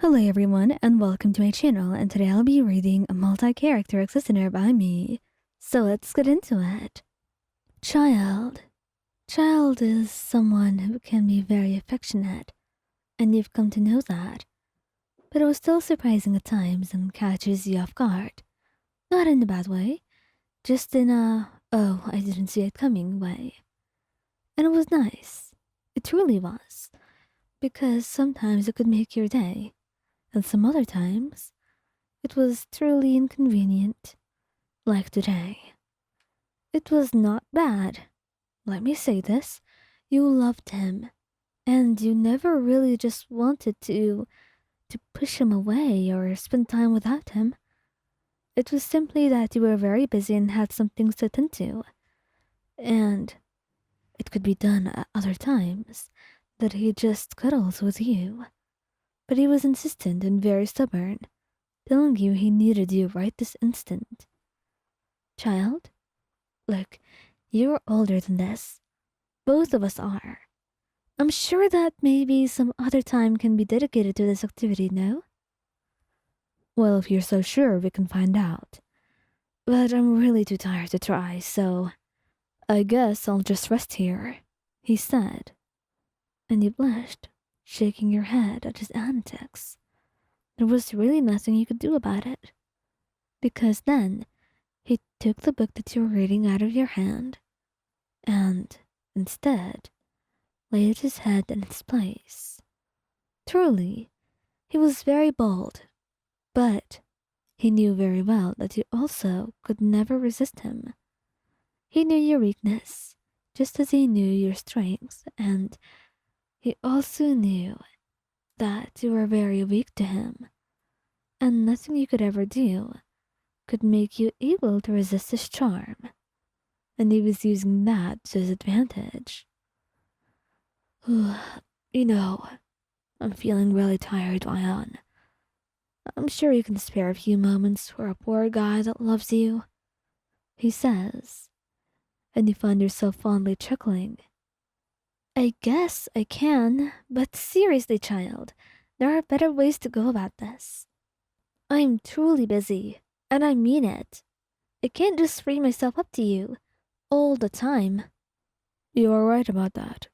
Hello everyone and welcome to my channel, and today I'll be reading a multi-character listener by me. So let's get into it. Childe. Childe is someone who can be very affectionate, and you've come to know that. But it was still surprising at times and catches you off guard. Not in a bad way, just in a, oh, I didn't see it coming way. And it was nice. It truly was. Because sometimes it could make your day. And some other times, it was truly inconvenient, like today. It was not bad. Let me say this. You loved him, and you never really just wanted to push him away or spend time without him. It was simply that you were very busy and had some things to attend to. And it could be done at other times, that he just cuddles with you. But he was insistent and very stubborn, telling you he needed you right this instant. Child, look, you're older than this. Both of us are. I'm sure that maybe some other time can be dedicated to this activity, no? Well, if you're so sure, we can find out. But I'm really too tired to try, so I guess I'll just rest here, he said. And you blushed, shaking your head at his antics. There was really nothing you could do about it. Because then, he took the book that you were reading out of your hand, and, instead, laid his head in its place. Truly, he was very bold, but he knew very well that you also could never resist him. He knew your weakness, just as he knew your strengths, and he also knew that you were very weak to him, and nothing you could ever do could make you able to resist his charm, and he was using that to his advantage. You know, I'm feeling really tired, Ion. I'm sure you can spare a few moments for a poor guy that loves you, he says, and you find yourself fondly chuckling. I guess I can, but seriously, child, there are better ways to go about this. I'm truly busy, and I mean it. I can't just free myself up to you all the time. You are right about that.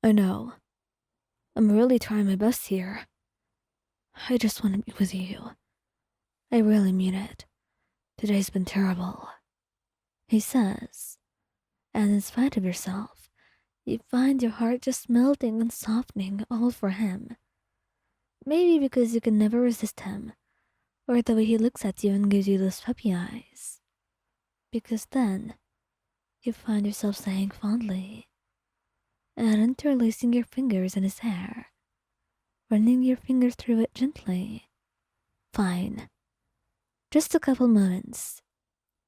I know. I'm really trying my best here. I just want to be with you. I really mean it. Today's been terrible, he says, and in spite of yourself, you find your heart just melting and softening all for him. Maybe because you can never resist him, or the way he looks at you and gives you those puppy eyes. Because then, you find yourself saying fondly, and interlacing your fingers in his hair, running your fingers through it gently. Fine. Just a couple moments.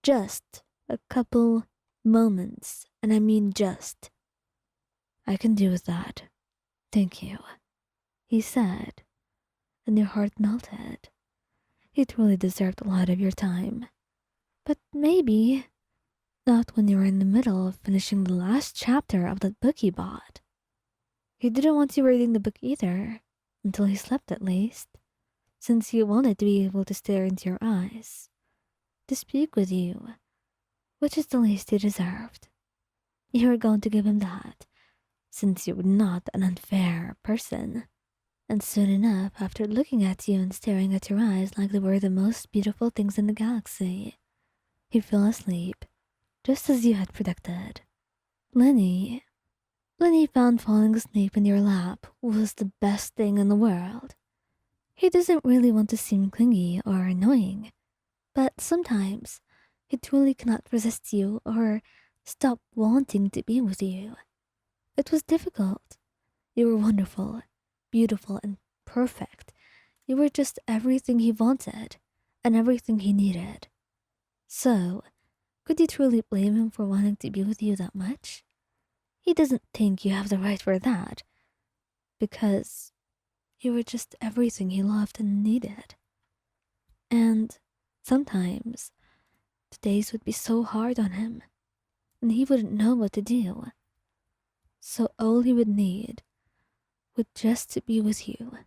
Just a couple moments, and I mean just. I can do with that. Thank you, he said, and your heart melted. He truly deserved a lot of your time. But maybe not when you were in the middle of finishing the last chapter of that book he bought. He didn't want you reading the book either, until he slept at least, since he wanted to be able to stare into your eyes, to speak with you, which is the least he deserved. You were going to give him that, since you were not an unfair person. And soon enough, after looking at you and staring at your eyes like they were the most beautiful things in the galaxy, he fell asleep, just as you had predicted. Lyney found falling asleep in your lap was the best thing in the world. He doesn't really want to seem clingy or annoying, but sometimes he truly cannot resist you or stop wanting to be with you. It was difficult. You were wonderful, beautiful, and perfect. You were just everything he wanted and everything he needed. So, could you truly blame him for wanting to be with you that much? He doesn't think you have the right for that, because you were just everything he loved and needed. And sometimes, the days would be so hard on him, and he wouldn't know what to do. So all he would need would just to be with you.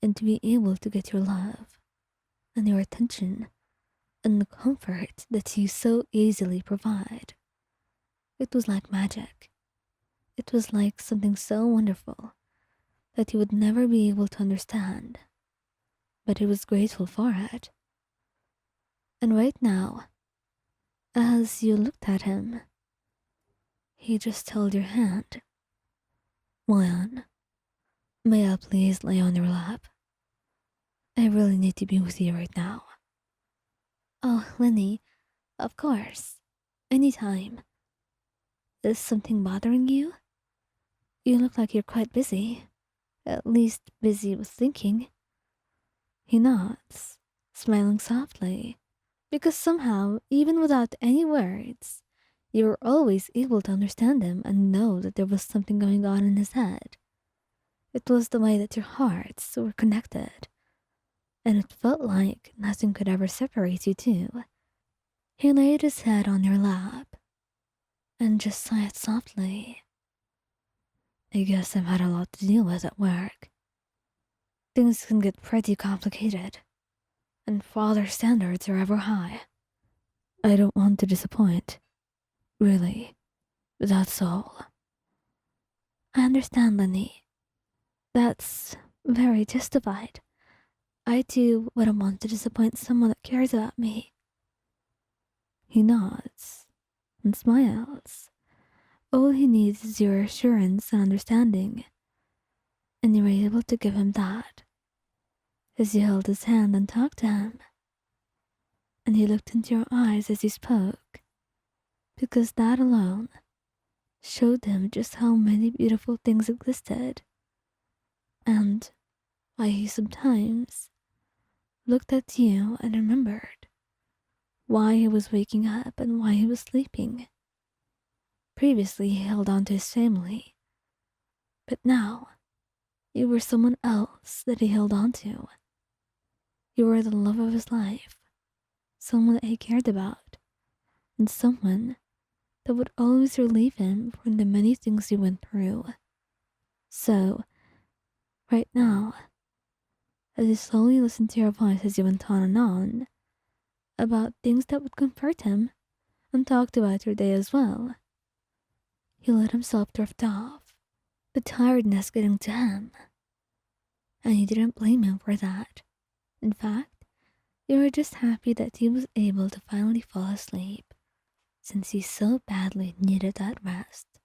and to be able to get your love and your attention and the comfort that you so easily provide. It was like magic. It was like something so wonderful that he would never be able to understand, but he was grateful for it. And right now, as you looked at him, he just held your hand. Lion, may I please lay on your lap? I really need to be with you right now. Oh, Lyney, of course. Anytime. Is something bothering you? You look like you're quite busy. At least busy with thinking. He nods, smiling softly, because somehow, even without any words, you were always able to understand him and know that there was something going on in his head. It was the way that your hearts were connected, and it felt like nothing could ever separate you two. He laid his head on your lap and just sighed softly. I guess I've had a lot to deal with at work. Things can get pretty complicated, and father standards are ever high. I don't want to disappoint, really, but that's all. I understand, Lyney. That's very justified. I too wouldn't want to disappoint someone that cares about me. He nods and smiles. All he needs is your assurance and understanding, and you were able to give him that as you held his hand and talked to him. And he looked into your eyes as you spoke, because that alone showed him just how many beautiful things existed, and why he sometimes looked at you and remembered why he was waking up and why he was sleeping. Previously, he held on to his family, but now you were someone else that he held on to. You were the love of his life, someone that he cared about, and someone that would always relieve him from the many things he went through. So, right now, as you slowly listened to your voice as you went on and on about things that would comfort him and talked about your day as well, he let himself drift off, the tiredness getting to him. And you didn't blame him for that. In fact, you were just happy that he was able to finally fall asleep, since he so badly needed that rest.